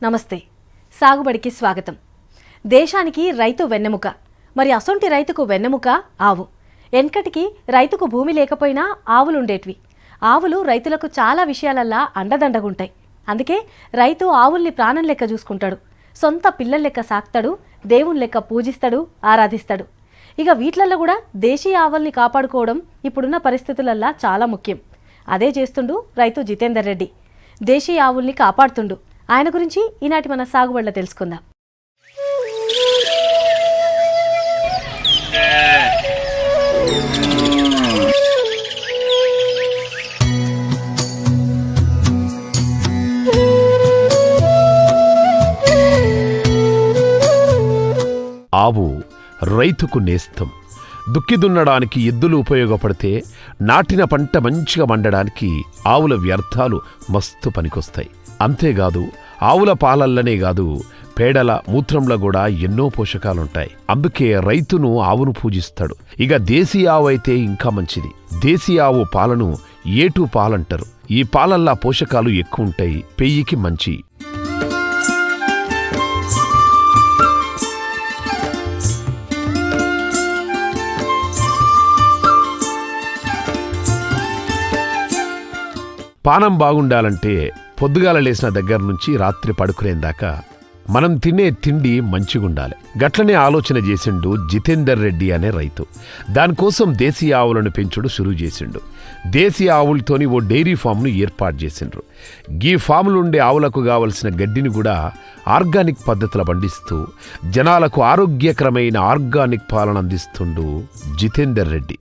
నమస్తే. సాగుబడికి స్వాగతం. దేశానికి రైతు వెన్నెముక. మరి అసొంటి రైతుకు వెన్నెముక ఆవు. ఎన్కటికి రైతుకు భూమి లేకపోయినా ఆవులుండేటివి. ఆవులు రైతులకు చాలా విషయాలల్లా అండదండగుంటాయి. అందుకే రైతు ఆవుల్ని ప్రాణం లెక్క చూసుకుంటాడు. సొంత పిల్లల లెక్క సాక్తాడు, దేవుని లెక్క పూజిస్తాడు, ఆరాధిస్తాడు. ఇక వీట్లల్లో కూడా దేశీయ ఆవుల్ని కాపాడుకోవడం ఇప్పుడున్న పరిస్థితులల్లా చాలా ముఖ్యం. అదే చేస్తుండు రైతు జితేందర్ రెడ్డి. దేశీయ ఆవుల్ని కాపాడుతుండు. ఆయన గురించి ఈనాటి మన సాగుబడిలో తెలుసుకుందాం. ఆవు రైతుకు నేస్తం. దుక్కి దున్నడానికి ఎద్దులు ఉపయోగపడితే నాటిన పంట మంచిగా మండడానికి ఆవుల వ్యర్థాలు మస్తు పనికొస్తాయి. అంతేకాదు ఆవుల పాలల్లనే కాదు పేడల మూత్రంలో కూడా ఎన్నో పోషకాలుంటాయి. అందుకే రైతును ఆవును పూజిస్తాడు. ఇక దేశీ ఆవు అయితే ఇంకా మంచిది. దేశీ ఆవు పాలను ఏటు పాలంటారు. ఈ పాలల్లా పోషకాలు ఎక్కువ ఉంటాయి, పెయ్యికి మంచి. పానం బాగుండాలంటే పొద్దుగాల లేసిన దగ్గర నుంచి రాత్రి పడుకునేందాకా మనం తినే తిండి మంచిగుండాలి. గట్లనే ఆలోచన చేసిండు జితేందర్ రెడ్డి అనే రైతు. దానికోసం దేశీయ ఆవులను పెంచుడు షురూ చేసిండు. దేశీయ ఆవులతోని ఓ డైరీ ఫామ్ను ఏర్పాటు చేసిండ్రు. గీ ఫామ్లుండే ఆవులకు కావలసిన గడ్డిని కూడా ఆర్గానిక్ పద్ధతుల పండిస్తూ జనాలకు ఆరోగ్యకరమైన ఆర్గానిక్ పాలన అందిస్తుండు జితేందర్ రెడ్డి.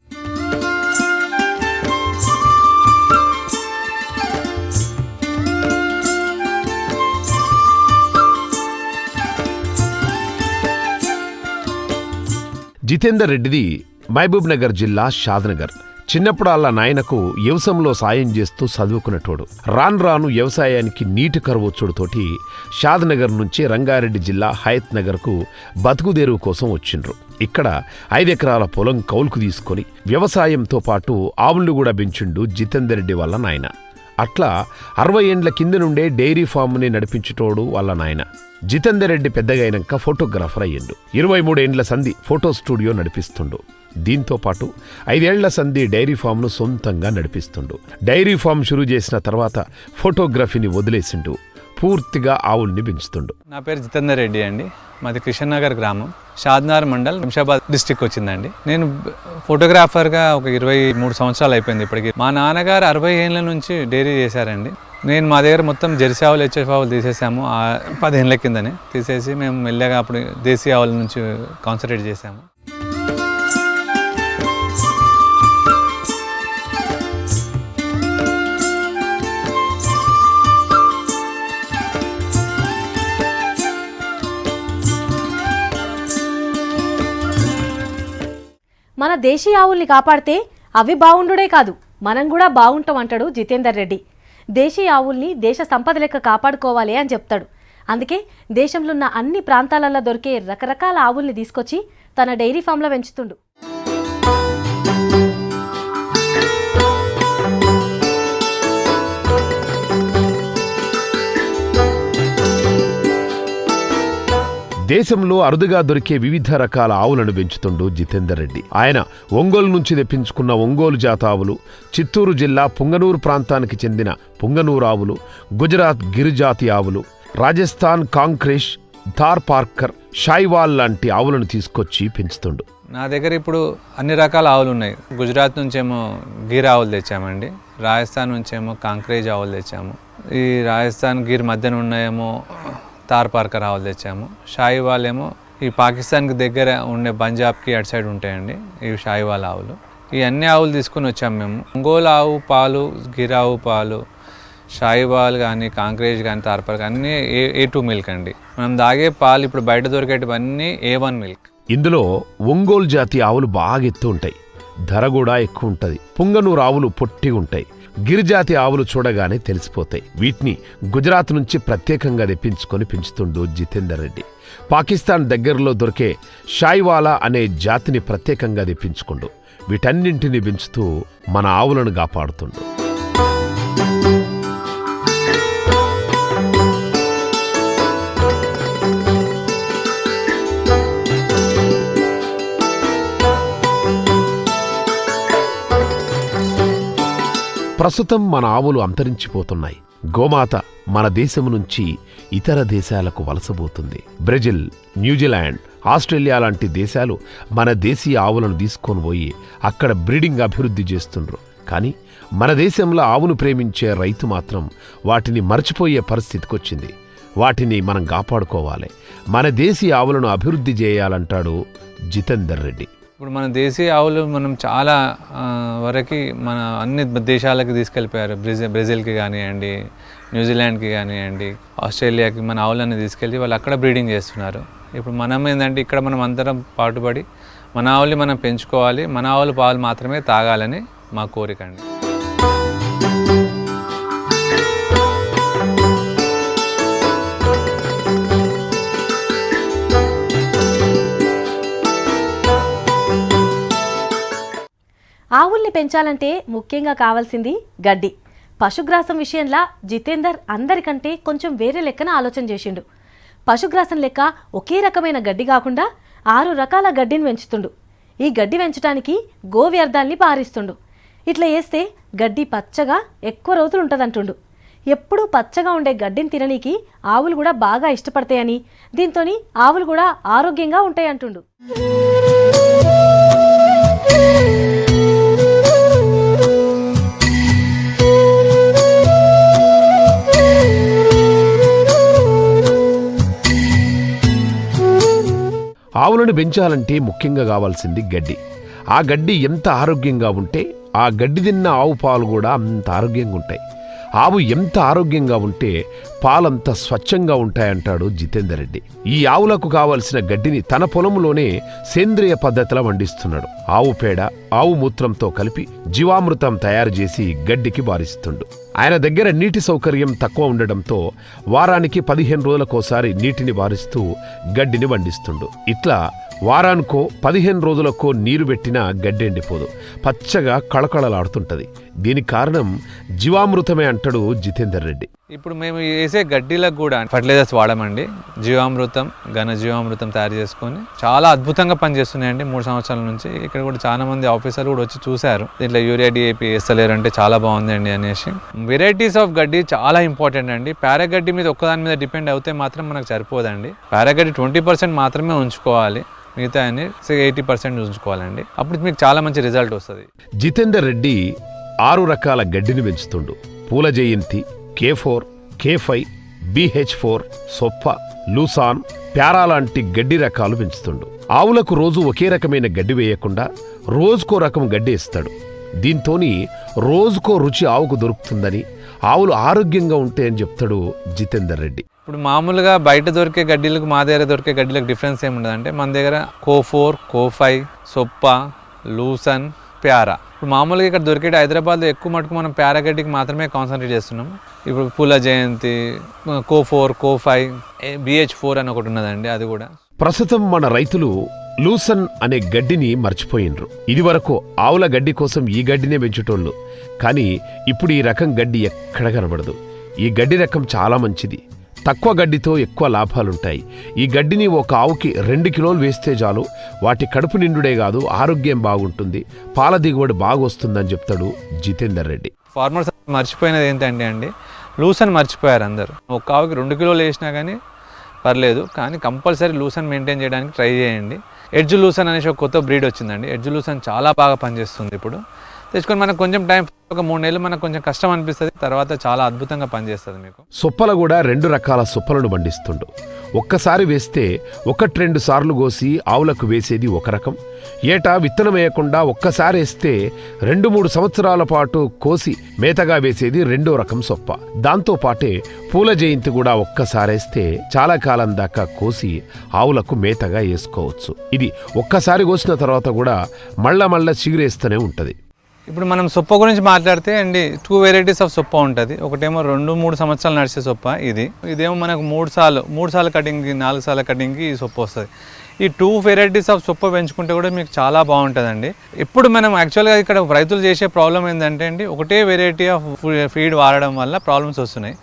జితేందర్ రెడ్డిది మహబూబ్ నగర్ జిల్లా షాద్నగర్. చిన్నప్పుడు వాళ్ళ నాయనకు వ్యవసాయంలో సాయం చేస్తూ చదువుకునేటోడు. రాను రాను వ్యవసాయానికి నీటి కరువొచ్చుడుతోటి షాద్నగర్ నుంచి రంగారెడ్డి జిల్లా హయత్ నగర్కు బతుకుదేరువు కోసం వచ్చిండ్రు. ఇక్కడ 5 ఎకరాల పొలం కౌలుకు తీసుకొని వ్యవసాయంతో పాటు ఆవులను కూడా పెంచిండు జితేందర్ రెడ్డి వాళ్ళ నాయన. అట్లా 60 ఏండ్ల కింద నుండే డైరీ ఫామ్ని నడిపించుటోడు వాళ్ళ నాయన. జితేందర్ రెడ్డి పెద్దగైనాక ఫోటోగ్రాఫర్ అయ్యిండు. 23 ఏండ్ల సంధి ఫోటో స్టూడియో నడిపిస్తుండు. దీంతో పాటు 5 ఏళ్ల సంధి డైరీ ఫామ్ను సొంతంగా నడిపిస్తుండు. డైరీ ఫామ్ షురూ చేసిన తర్వాత ఫోటోగ్రఫీని వదిలేసిండు. పూర్తిగా ఆవుల్ని పెంచుతుండు. నా పేరు జితేందర్ రెడ్డి అండి. మాది కృష్ణనగర్ గ్రామం, షాద్నగర్ మండల్, శంషాబాద్ డిస్టిక్ వచ్చిందండి. నేను ఫోటోగ్రాఫర్గా ఒక 23 సంవత్సరాలు అయిపోయింది ఇప్పటికి. మా నాన్నగారు 60 ఏళ్ళ నుంచి డైరీ చేశారండి. మా దగ్గర మొత్తం జెర్సీ ఆవులు, హెచ్ఎఫ్ ఆవులు తీసేసాము 10 ఏళ్ళ కిందనే. తీసేసి మేము మెల్లగా అప్పుడు దేశీ ఆవుల నుంచి కాన్సన్ట్రేట్ చేసాము. మన దేశీయ ఆవుల్ని కాపాడితే అవి బాగుండుడే కాదు, మనం కూడా బాగుంటాం అంటాడు జితేందర్ రెడ్డి. దేశీయ ఆవుల్ని దేశ సంపద లెక్క కాపాడుకోవాలి అని చెప్తాడు. అందుకే దేశంలో ఉన్న అన్ని ప్రాంతాలలో దొరికే రకరకాల ఆవుల్ని తీసుకొచ్చి తన డైరీ ఫామ్లో పెంచుతుండు. దేశంలో అరుదుగా దొరికే వివిధ రకాల ఆవులను పెంచుతుండు జితేందర్ రెడ్డి. ఆయన ఒంగోలు నుంచి తెప్పించుకున్న ఒంగోలు జాత ఆవులు, చిత్తూరు జిల్లా పుంగనూరు ప్రాంతానికి చెందిన పుంగనూరు ఆవులు, గుజరాత్ గిరిజాతి ఆవులు, రాజస్థాన్ కాంక్రేష్, థార్ పార్కర్, షాయివాల్ లాంటి ఆవులను తీసుకొచ్చి పెంచుతుండు. నా దగ్గర ఇప్పుడు అన్ని రకాల ఆవులు ఉన్నాయి. గుజరాత్ నుంచేమో గిర్ ఆవులు తెచ్చామండి, రాజస్థాన్ నుంచేమో కాంక్రేజ్ ఆవులు తెచ్చాము, ఈ రాజస్థాన్ గిర్ మధ్యన ఉన్నాయేమో తార్ పార్కర్ ఆవులు తెచ్చాము. షాయివాల్ ఏమో ఈ పాకిస్తాన్కి దగ్గర ఉండే పంజాబ్కి అటు సైడ్ ఉంటాయండి ఇవి షాయివాల్ ఆవులు. ఈ అన్ని ఆవులు తీసుకుని వచ్చాము మేము. ఒంగోలు ఆవు పాలు, గిరావు పాలు, షాయివాల్ కానీ, కాంక్రేజ్ కానీ, తార్ పార్కర్ అన్నీ A2 మిల్క్ అండి. మనం తాగే పాలు ఇప్పుడు బయట దొరికేటివన్నీ A1 మిల్క్. ఇందులో ఒంగోలు జాతి ఆవులు బాగా ఎత్తు ఉంటాయి, ధర కూడా ఎక్కువ ఉంటుంది. పుంగనూరు ఆవులు పొట్టిగా ఉంటాయి. గిరిజాతి ఆవులు చూడగానే తెలిసిపోతాయి. వీటిని గుజరాత్ నుంచి ప్రత్యేకంగా తెప్పించుకొని పెంచుతుండు జితేందర్ రెడ్డి. పాకిస్తాన్ దగ్గరలో దొరికే షాయివాలా అనే జాతిని ప్రత్యేకంగా తెప్పించుకుండు. వీటన్నింటినీ పెంచుతూ మన ఆవులను కాపాడుతుండు. ప్రస్తుతం మన ఆవులు అంతరించిపోతున్నాయి. గోమాత మన దేశం నుంచి ఇతర దేశాలకు వలసబోతుంది. బ్రెజిల్, న్యూజిలాండ్, ఆస్ట్రేలియా లాంటి దేశాలు మన దేశీయ ఆవులను తీసుకొని పోయి అక్కడ బ్రీడింగ్ అభివృద్ధి చేస్తుండ్రు. కానీ మన దేశంలో ఆవును ప్రేమించే రైతు మాత్రం వాటిని మర్చిపోయే పరిస్థితికొచ్చింది. వాటిని మనం కాపాడుకోవాలి, మన దేశీయ ఆవులను అభివృద్ధి చేయాలంటాడు జితేందర్ రెడ్డి. ఇప్పుడు మన దేశీయ ఆవులు మనం చాలా వరకు మన అన్ని దేశాలకు తీసుకెళ్ళిపోయారు. బ్రెజిల్కి కానివ్వండి, న్యూజిలాండ్కి కానివ్వండి, ఆస్ట్రేలియాకి మన ఆవులన్నీ తీసుకెళ్ళి వాళ్ళు అక్కడ బ్రీడింగ్ చేస్తున్నారు. ఇప్పుడు మనం ఏంటంటే ఇక్కడ మనం అందరం పాటుపడి మన ఆవుల్ని మనం పెంచుకోవాలి, మన ఆవుల పాలు మాత్రమే తాగాలని మా కోరిక అండి. ఆవుల్ని పెంచాలంటే ముఖ్యంగా కావాల్సింది గడ్డి. పశుగ్రాసం విషయంలో జితేందర్ అందరికంటే కొంచెం వేరే లెక్కన ఆలోచన చేసిండు. పశుగ్రాసం లెక్క ఒకే రకమైన గడ్డి కాకుండా 6 రకాల గడ్డిని పెంచుతుండు. ఈ గడ్డి పెంచడానికి గో వ్యర్థాల్ని పారిస్తుండు. ఇట్లా చేస్తే గడ్డి పచ్చగా ఎక్కువ రోజులు ఉంటుందంటుండు. ఎప్పుడూ పచ్చగా ఉండే గడ్డిని తిననీకి ఆవులు కూడా బాగా ఇష్టపడతాయని, దీంతో ఆవులు కూడా ఆరోగ్యంగా ఉంటాయంటుండు. ఆవులను పెంచాలంటే ముఖ్యంగా కావాల్సింది గడ్డి. ఆ గడ్డి ఎంత ఆరోగ్యంగా ఉంటే ఆ గడ్డి తిన్న ఆవు పాలు కూడా అంత ఆరోగ్యంగా ఉంటాయి. ఆవు ఎంత ఆరోగ్యంగా ఉంటే పాలంత స్వచ్ఛంగా ఉంటాయంటాడు జితేందర్ రెడ్డి. ఈ ఆవులకు కావలసిన గడ్డిని తన పొలంలోనే సేంద్రియ పద్ధతిలో వండిస్తున్నాడు. ఆవు పేడ, ఆవు మూత్రంతో కలిపి జీవామృతం తయారు చేసి గడ్డికి బారిస్తుండు. ఆయన దగ్గర నీటి సౌకర్యం తక్కువ ఉండడంతో వారానికి 15 రోజులకోసారి నీటిని బారిస్తూ గడ్డిని వండిస్తుండు. ఇట్లా వారానికో 15 రోజులకో నీరు పెట్టినా గడ్డి ఎండిపోదు, పచ్చగా కళకళలాడుతుంటది. దీనికి కారణం జీవామృతమే అంటాడు జితేందర్ రెడ్డి. ఇప్పుడు మేము వేసే గడ్డిలకు కూడా ఫర్టిలైజర్స్ వాడమండి. జీవామృతం, ఘన జీవామృతం తయారు చేసుకొని చాలా అద్భుతంగా పనిచేస్తున్నాయండి. 3 సంవత్సరాల నుంచి ఇక్కడ కూడా చాలా మంది ఆఫీసర్లు కూడా వచ్చి చూశారు. దీంట్లో యూరియా, DAP వేస్తలేరంటే చాలా బాగుంది అండి అనేసి. వెరైటీస్ ఆఫ్ గడ్డి చాలా ఇంపార్టెంట్ అండి. పారాగడ్డి మీద ఒక్కదాని మీద డిపెండ్ అవుతే మాత్రం మనకు సరిపోదండి. పారాగడ్డి 20% మాత్రమే ఉంచుకోవాలి, మిగతా 80% ఉంచుకోవాలండి. అప్పుడు మీకు చాలా మంచి రిజల్ట్ వస్తుంది. జితేందర్ రెడ్డి 6 రకాల గడ్డిని పెంచుతుండు. పూల జయంతి, K4, K5, BH4, సొప్ప, లూసాన్, ప్యారా లాంటి గడ్డి రకాలు పెంచుతుండు. ఆవులకు రోజు ఒకే రకమైన గడ్డి వేయకుండా రోజుకో రకం గడ్డి ఇస్తాడు. దీంతోని రోజుకో రుచి ఆవుకు దొరుకుతుందని, ఆవులు ఆరోగ్యంగా ఉంటాయని చెప్తాడు జితేందర్ రెడ్డి. ఇప్పుడు మామూలుగా బయట దొరికే గడ్డీలకు మా దగ్గర దొరికే గడ్డీలకు డిఫరెన్స్ ఏముండదంటే, మన దగ్గర K4, K5, సొప్ప, లూసన్, ప్యారా. ఇప్పుడు మామూలుగా ఇక్కడ దొరికే హైదరాబాద్లో ఎక్కువ మటుకు మనం ప్యారా గడ్డికి మాత్రమే కాన్సన్ట్రేట్ చేస్తున్నాం. ఇప్పుడు పూల జయంతి, K4, K5, BH4 అని ఒకటి ఉన్నదండి, అది కూడా. ప్రస్తుతం మన రైతులు లూసన్ అనే గడ్డిని మర్చిపోయినరు. ఇదివరకు ఆవుల గడ్డి కోసం ఈ గడ్డినే పెంచుటోళ్ళు, కానీ ఇప్పుడు ఈ రకం గడ్డి ఎక్కడ కనబడదు. ఈ గడ్డి రకం చాలా మంచిది, తక్కువ గడ్డితో ఎక్కువ లాభాలుంటాయి. ఈ గడ్డిని ఒక ఆవుకి 2 కిలోలు వేస్తే చాలు, వాటి కడుపు నిండుడే కాదు ఆరోగ్యం బాగుంటుంది, పాల దిగుబడి బాగొస్తుందని చెప్తాడు జితేందర్ రెడ్డి. ఫార్మర్స్ మర్చిపోయినది ఏంటంటే అండి, లూసన్ మర్చిపోయారు అందరు. ఒక ఆవుకి 2 కిలోలు వేసినా కానీ పర్లేదు, కానీ కంపల్సరీ లూసన్ మెయింటైన్ చేయడానికి ట్రై చేయండి. ఎడ్జ్ లూసన్ అనేసి ఒక కొత్త బ్రీడ్ వచ్చిందండి. ఎడ్జ్ లూసన్ చాలా బాగా పనిచేస్తుంది. ఇప్పుడు తెచ్చుకొని మనకు కొంచెం టైం, ఒక 3 నెలలు మనకు కొంచెం కష్టం అనిపిస్తుంది, తర్వాత చాలా అద్భుతంగా పనిచేస్తుంది మీకు. సొప్పల కూడా 2 రకాల సొప్పలను పండిస్తుండు. ఒక్కసారి వేస్తే 1-2 సార్లు కోసి ఆవులకు వేసేది ఒక రకం. ఏటా విత్తనం వేయకుండా ఒక్కసారి వేస్తే 2-3 సంవత్సరాల పాటు కోసి మేతగా వేసేది 2వ రకం సొప్ప. దాంతోపాటే పూల జయంతి కూడా ఒక్కసారేస్తే చాలా కాలం దాకా కోసి ఆవులకు మేతగా వేసుకోవచ్చు. ఇది ఒక్కసారి కోసిన తర్వాత కూడా మళ్ళా చిగురేస్తూనే ఉంటుంది. ఇప్పుడు మనం సొప్ప గురించి మాట్లాడితే అండి, 2 వెరైటీస్ ఆఫ్ సొప్ప ఉంటుంది. ఒకటేమో 2-3 సంవత్సరాలు నడిచే సొప్ప, ఇదేమో మనకు 3 సార్లు కటింగ్కి, 4 సార్ల కటింగ్కి ఈ సొప్ప వస్తుంది. ఈ 2 వెరైటీస్ ఆఫ్ సొప్ప పెంచుకుంటే కూడా మీకు చాలా బాగుంటుందండి. ఇప్పుడు మనం యాక్చువల్గా ఇక్కడ రైతులు చేసే ప్రాబ్లం ఏంటంటే అండి, ఒకటే వెరైటీ ఆఫ్ ఫీడ్ వాడడం వల్ల ప్రాబ్లమ్స్ వస్తున్నాయి.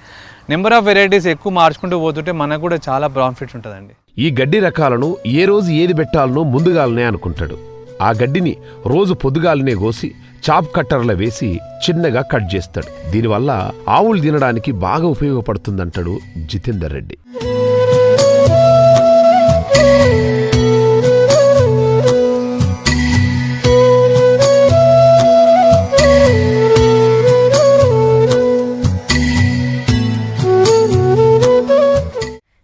నెంబర్ ఆఫ్ వెరైటీస్ ఎక్కువ మార్చుకుంటూ పోతుంటే మనకు కూడా చాలా ప్రాఫిట్ ఉంటుందండి. ఈ గడ్డి రకాలను ఏ రోజు ఏది పెట్టాలనో ముందుగాలనే అనుకుంటాడు. ఆ గడ్డిని రోజు పొద్దుగాలనే కోసి చాప్ కట్టర్ల వేసి చిన్నగా కట్ చేస్తాడు. దీనివల్ల ఆవులు తినడానికి బాగా ఉపయోగపడుతుందంటాడు జితేందర్ రెడ్డి.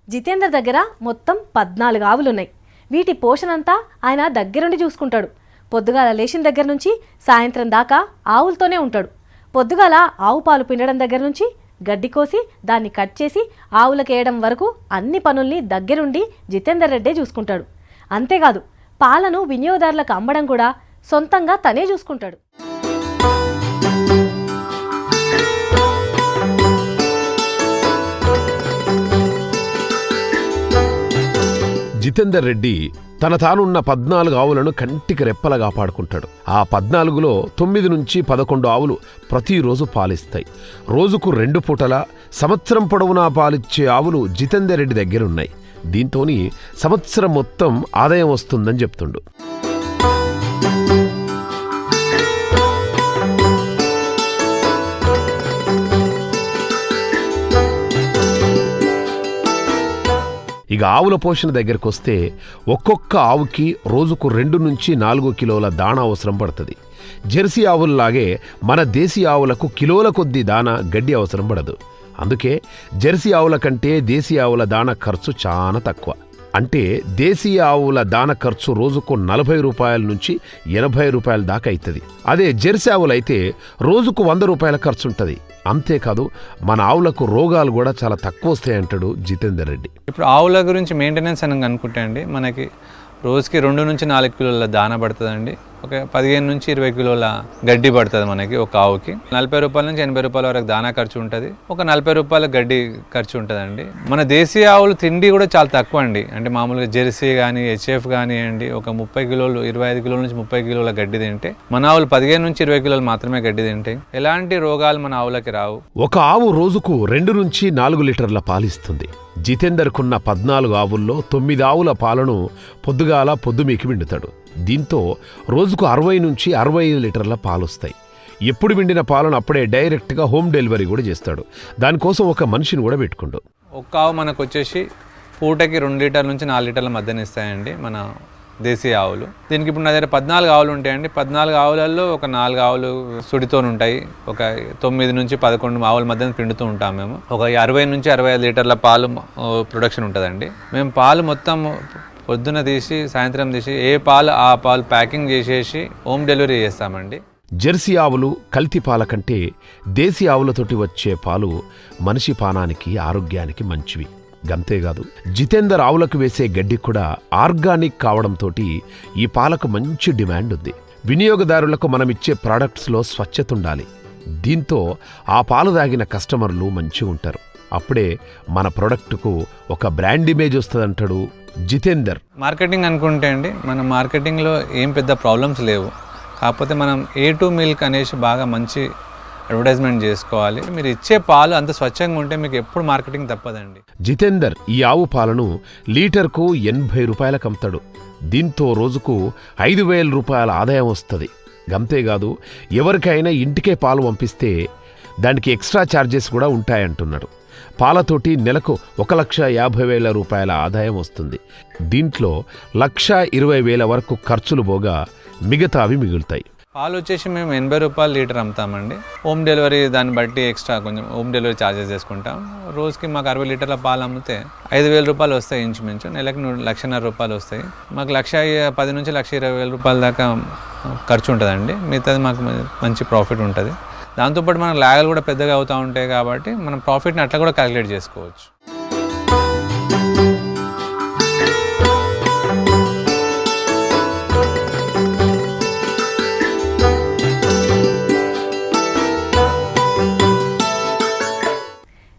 జితేందర్ దగ్గర మొత్తం 14 ఆవులున్నాయి. వీటి పోషణంతా ఆయన దగ్గరుండి చూసుకుంటాడు. పొద్దుగాల లేచిన దగ్గర నుంచి సాయంత్రం దాకా ఆవులతోనే ఉంటాడు. పొద్దుగాల ఆవు పాలు పిండడం దగ్గర నుంచి గడ్డి కోసి దాన్ని కట్ చేసి ఆవులకు వేయడం వరకు అన్ని పనుల్ని దగ్గరుండి జితేందర్ రెడ్డే చూసుకుంటాడు. అంతేకాదు పాలను వినియోగదారులకు అమ్మడం కూడా సొంతంగా తనే చూసుకుంటాడు. జితేందర్ రెడ్డి తానున్న 14 ఆవులను కంటికి రెప్పలా కాపాడుకుంటాడు. ఆ 14లో 9 నుంచి 11 ఆవులు ప్రతిరోజు పాలిస్తాయి. రోజుకు 2 పూటల సంవత్సరం పొడవునా పాలిచ్చే ఆవులు జితేందర్ రెడ్డి దగ్గరున్నాయి. దీంతోని సంవత్సరం మొత్తం ఆదాయం వస్తుందని చెప్తుండు. ఇక ఆవుల పోషణ దగ్గరకొస్తే ఒక్కొక్క ఆవుకి రోజుకు 2 నుంచి 4 కిలోల దాణా అవసరం పడుతుంది. జెర్సీ ఆవుల్లాగే మన దేశీ ఆవులకు కిలోల కొద్దీ దాణా గడ్డి అవసరం పడదు. అందుకే జెర్సీ ఆవుల కంటే దేశీ ఆవుల దాణా ఖర్చు చాలా తక్కువ. అంటే దేశీ ఆవుల దాణా ఖర్చు రోజుకు 40 రూపాయల నుంచి 80 రూపాయల దాకా అవుతుంది. అదే జెర్సీ ఆవులైతే రోజుకు 100 రూపాయల ఖర్చు ఉంటుంది. అంతేకాదు మన ఆవులకు రోగాలు కూడా చాలా తక్కువ వస్తాయంటాడు జితేందర్ రెడ్డి. ఇప్పుడు ఆవుల గురించి మెయింటెనెన్స్ అని అనుకుంటే అండి, మనకి రోజుకి 2 నుంచి 4 కిలోల దానా పడుతుందండి. ఒక 15 నుంచి 20 కిలోల గడ్డి పడుతుంది మనకి ఒక ఆవుకి. 40 రూపాయల నుంచి 80 రూపాయల వరకు దానా ఖర్చు ఉంటుంది. ఒక 40 రూపాయల గడ్డి ఖర్చు ఉంటుందండి. మన దేశీయ ఆవులు తిండి కూడా చాలా తక్కువ అండి. అంటే మామూలుగా జెర్సీ కానీ హెచ్ఎఫ్ కానివ్వండి ఒక 30 కిలోలు 25 కిలోల నుంచి 30 కిలోల గడ్డి తింటే మన ఆవులు 15 నుంచి 20 కిలోలు మాత్రమే గడ్డి తింటాయి. ఎలాంటి రోగాలు మన ఆవులకి రావు. ఒక ఆవు రోజుకు 2 నుంచి 4 లీటర్ల పాలిస్తుంది. జితేందర్కున్న 14 ఆవుల్లో 9 ఆవుల పాలను పొద్దుగాల పొద్దుమీకి పిండుతాడు. దీంతో రోజుకు 60 నుంచి 65 లీటర్ల పాలొస్తాయి. ఎప్పుడు పిండిన పాలను అప్పుడే డైరెక్ట్గా హోమ్ డెలివరీ కూడా చేస్తాడు. దానికోసం ఒక మనిషిని కూడా పెట్టుకుండు. ఒక్క ఆవు మనకు వచ్చేసి పూటకి 2 లీటర్ల నుంచి 4 లీటర్ల మధ్యన ఇస్తాయండి మన దేశీయ ఆవులు. దీనికి ఇప్పుడు నా దగ్గర 14 ఆవులు ఉంటాయండి. 14 ఆవులలో ఒక 4 ఆవులు సుడితో ఉంటాయి. ఒక 9 నుంచి 11 ఆవుల మధ్యన పిండుతూ ఉంటాం మేము. ఒక 60 నుంచి 65 లీటర్ల పాలు ప్రొడక్షన్ ఉంటుందండి. మేము పాలు మొత్తం పొద్దున తీసి సాయంత్రం తీసి ఏ పాలు ఆ పాలు ప్యాకింగ్ చేసేసి హోమ్ డెలివరీ చేస్తామండి. జెర్సీ ఆవులు కల్తీ పాల కంటే దేశీ ఆవులతోటి వచ్చే పాలు మనిషి పానానికి ఆరోగ్యానికి మంచివి. గంతేకాదు జితేందర్ ఆవులకు వేసే గడ్డి కూడా ఆర్గానిక్ కావడంతోటి ఈ పాలకు మంచి డిమాండ్ ఉంది. వినియోగదారులకు మనమిచ్చే ప్రాడక్ట్స్లో స్వచ్ఛత ఉండాలి. దీంతో ఆ పాలు తాగిన కస్టమర్లు మంచిగా ఉంటారు. అప్పుడే మన ప్రొడక్ట్కు ఒక బ్రాండ్ ఇమేజ్ వస్తుందంటాడు జితేందర్. మార్కెటింగ్ అనుకుంటే అండి, మన మార్కెటింగ్లో ఏం పెద్ద ప్రాబ్లమ్స్ లేవు. కాకపోతే మనం A2 మిల్క్ అనేసి బాగా మంచి అడ్వర్టైజ్మెంట్ చేసుకోవాలి. మీరు ఇచ్చే పాలు అంత స్వచ్ఛంగా ఉంటే మీకు ఎప్పుడు మార్కెటింగ్ తప్పదండి. జితేందర్ ఈ ఆవు పాలను లీటర్కు 80 రూపాయలకు అమ్ముతాడు. దీంతో రోజుకు 5,000 రూపాయల ఆదాయం వస్తుంది. గంతేకాదు ఎవరికైనా ఇంటికే పాలు పంపిస్తే దానికి ఎక్స్ట్రా ఛార్జెస్ కూడా ఉంటాయంటున్నాడు. పాలతోటి నెలకు 1,50,000 రూపాయల ఆదాయం వస్తుంది. దీంట్లో 1,20,000 వరకు ఖర్చులు పోగా మిగతావి మిగులుతాయి. పాలు వచ్చేసి మేము 80 రూపాయలు లీటర్ అమ్ముతామండి. హోమ్ డెలివరీ దాన్ని బట్టి ఎక్స్ట్రా కొంచెం హోమ్ డెలివరీ ఛార్జెస్ చేసుకుంటాం. రోజుకి మాకు 60 లీటర్ల పాలు అమ్మితే 5,000 రూపాయలు వస్తాయి ఇంచుమించు. నెలకు 1,50,000 రూపాయలు వస్తాయి. మాకు 1,10,000 నుంచి 1,20,000 రూపాయల దాకా ఖర్చు ఉంటుందండి. మిగతాది మాకు మంచి ప్రాఫిట్ ఉంటుంది. దాంతోపాటు మన లాగలు కూడా పెద్దగా అవుతూ ఉంటాయి కాబట్టి మనం ప్రాఫిట్ని అట్లా కూడా క్యాలిక్యులేట్ చేసుకోవచ్చు.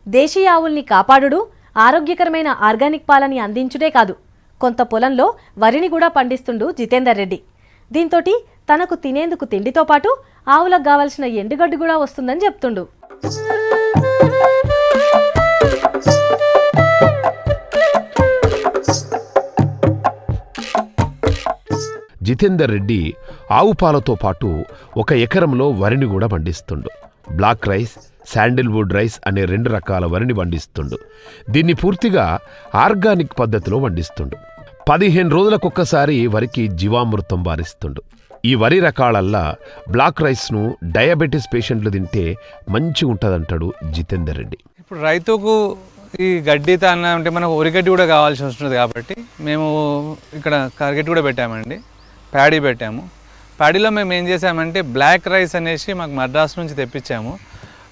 దేశీయ ఆవుల్ని కాపాడుడు, ఆరోగ్యకరమైన ఆర్గానిక్ పాలని అందించుడే కాదు, కొంత పొలంలో వరిని కూడా పండిస్తుండు జితేందర్ రెడ్డి. దీంతోటి తనకు తినేందుకు తిండితో పాటు ఆవులకు కావలసిన ఎండుగడ్డి కూడా వస్తుందని చెప్తుండు. జితేందర్ రెడ్డి ఆవు పాలతో పాటు 1 ఎకరంలో వరిని కూడా పండిస్తుండు. బ్లాక్ రైస్, శాండిల్వుడ్ రైస్ అనే 2 రకాల వరిని పండిస్తుండు. దీన్ని పూర్తిగా ఆర్గానిక్ పద్ధతిలో పండిస్తుండు. 15 రోజులకొక్కసారి వరికి జీవామృతం బారిస్తుండు. ఈ వరి రకాలల్లా బ్లాక్ రైస్ను డయాబెటీస్ పేషెంట్లు తింటే మంచి ఉంటుందంటాడు జితేందర్ రెడ్డి. ఇప్పుడు రైతుకు ఈ గడ్డి అన్న అంటే మనకు వరిగడ్డి కూడా కావాల్సి వస్తుంది కాబట్టి మేము ఇక్కడ కరగడ్డి కూడా పెట్టామండి, ప్యాడీ పెట్టాము. ప్యాడీలో మేము ఏం చేసామంటే బ్లాక్ రైస్ అనేసి మాకు మద్రాసు నుంచి తెప్పించాము.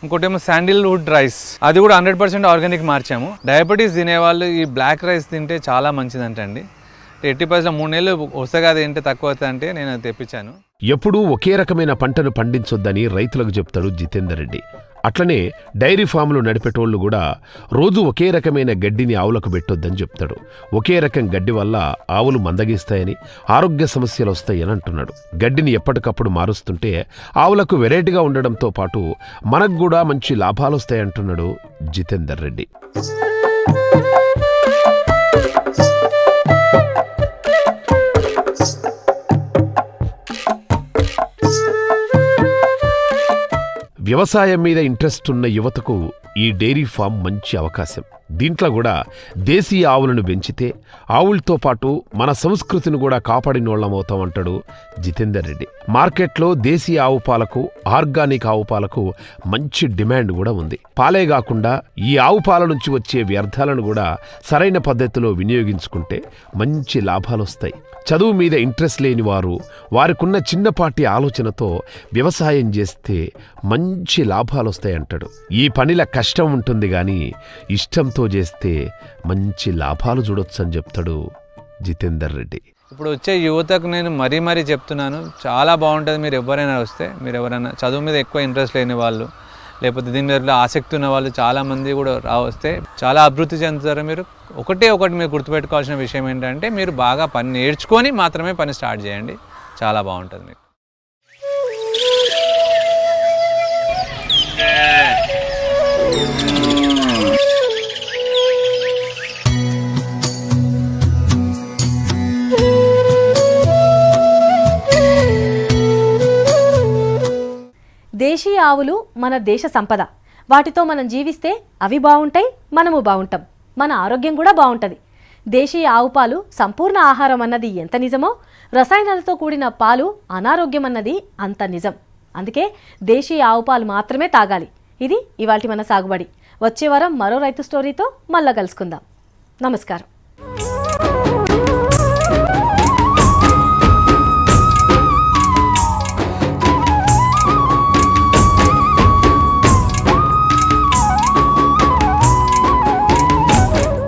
ఇంకోటేమో శాండిల్వుడ్ రైస్, అది కూడా 100% ఆర్గానిక్ మార్చాము. డయాబెటీస్ తినేవాళ్ళు ఈ బ్లాక్ రైస్ తింటే చాలా మంచిదంటండి. 80% 3 నెలలు వస్తే కాదు ఏంటి తక్కువ అవుతుంది అంటే నేను అది తెప్పించాను. ఎప్పుడూ ఒకే రకమైన పంటను పండించొద్దని రైతులకు చెప్తాడు జితేందర్ రెడ్డి. అట్లనే డైరీ ఫామ్లు నడిపేటోళ్లు కూడా రోజు ఒకే రకమైన గడ్డిని ఆవులకు పెట్టొద్దని చెప్తాడు. ఒకే రకం గడ్డి వల్ల ఆవులు మందగిస్తాయని, ఆరోగ్య సమస్యలు వస్తాయని అంటున్నాడు. గడ్డిని ఎప్పటికప్పుడు మారుస్తుంటే ఆవులకు వెరైటీగా ఉండడంతో పాటు మనకు కూడా మంచి లాభాలొస్తాయంటున్నాడు జితేందర్ రెడ్డి. వ్యవసాయం మీద ఇంట్రెస్ట్ ఉన్న యువతకు ఈ డైరీ ఫామ్ మంచి అవకాశం. దీంట్లో కూడా దేశీయ ఆవులను పెంచితే ఆవులతో పాటు మన సంస్కృతిని కూడా కాపాడినోళ్ళమవుతామంటాడు జితేందర్ రెడ్డి. మార్కెట్లో దేశీయ ఆవు పాలకు, ఆర్గానిక్ ఆవు పాలకు మంచి డిమాండ్ కూడా ఉంది. పాలే కాకుండా ఈ ఆవు పాల నుంచి వచ్చే వ్యర్థాలను కూడా సరైన పద్ధతిలో వినియోగించుకుంటే మంచి లాభాలొస్తాయి. చదువు మీద ఇంట్రెస్ట్ లేని వారు వారికున్న చిన్నపాటి ఆలోచనతో వ్యవసాయం చేస్తే మంచి లాభాలొస్తాయంటాడు. ఈ పనిల కష్టం ఉంటుంది గాని ఇష్టంతో చేస్తే మంచి లాభాలు చూడొచ్చని చెప్తాడు జితేందర్ రెడ్డి. ఇప్పుడు వచ్చే యువతకు నేను మరీ చెప్తున్నాను, చాలా బాగుంటుంది. మీరు ఎవరైనా వస్తే, మీరు ఎవరైనా చదువు మీద ఎక్కువ ఇంట్రెస్ట్ లేని వాళ్ళు, లేకపోతే దీని మీద ఆసక్తి ఉన్న వాళ్ళు చాలామంది కూడా వస్తే చాలా అభివృద్ధి చెందుతారు. మీరు ఒకటి మీరు గుర్తుపెట్టుకోవాల్సిన విషయం ఏంటంటే మీరు బాగా పని నేర్చుకొని మాత్రమే పని స్టార్ట్ చేయండి, చాలా బాగుంటుంది మీకు. దేశీయ ఆవులు మన దేశ సంపద. వాటితో మనం జీవిస్తే అవి బాగుంటాయి, మనము బాగుంటాం, మన ఆరోగ్యం కూడా బాగుంటుంది. దేశీయ ఆవు పాలు సంపూర్ణ ఆహారం అన్నది ఎంత నిజమో, రసాయనాలతో కూడిన పాలు అనారోగ్యం అన్నది అంత నిజం. అందుకే దేశీయ ఆవు పాలు మాత్రమే తాగాలి. ఇది ఇవాల్టి మన సాగుబడి. వచ్చే వారం మరో రైతు స్టోరీతో మళ్ళా కలుసుకుందాం. నమస్కారం.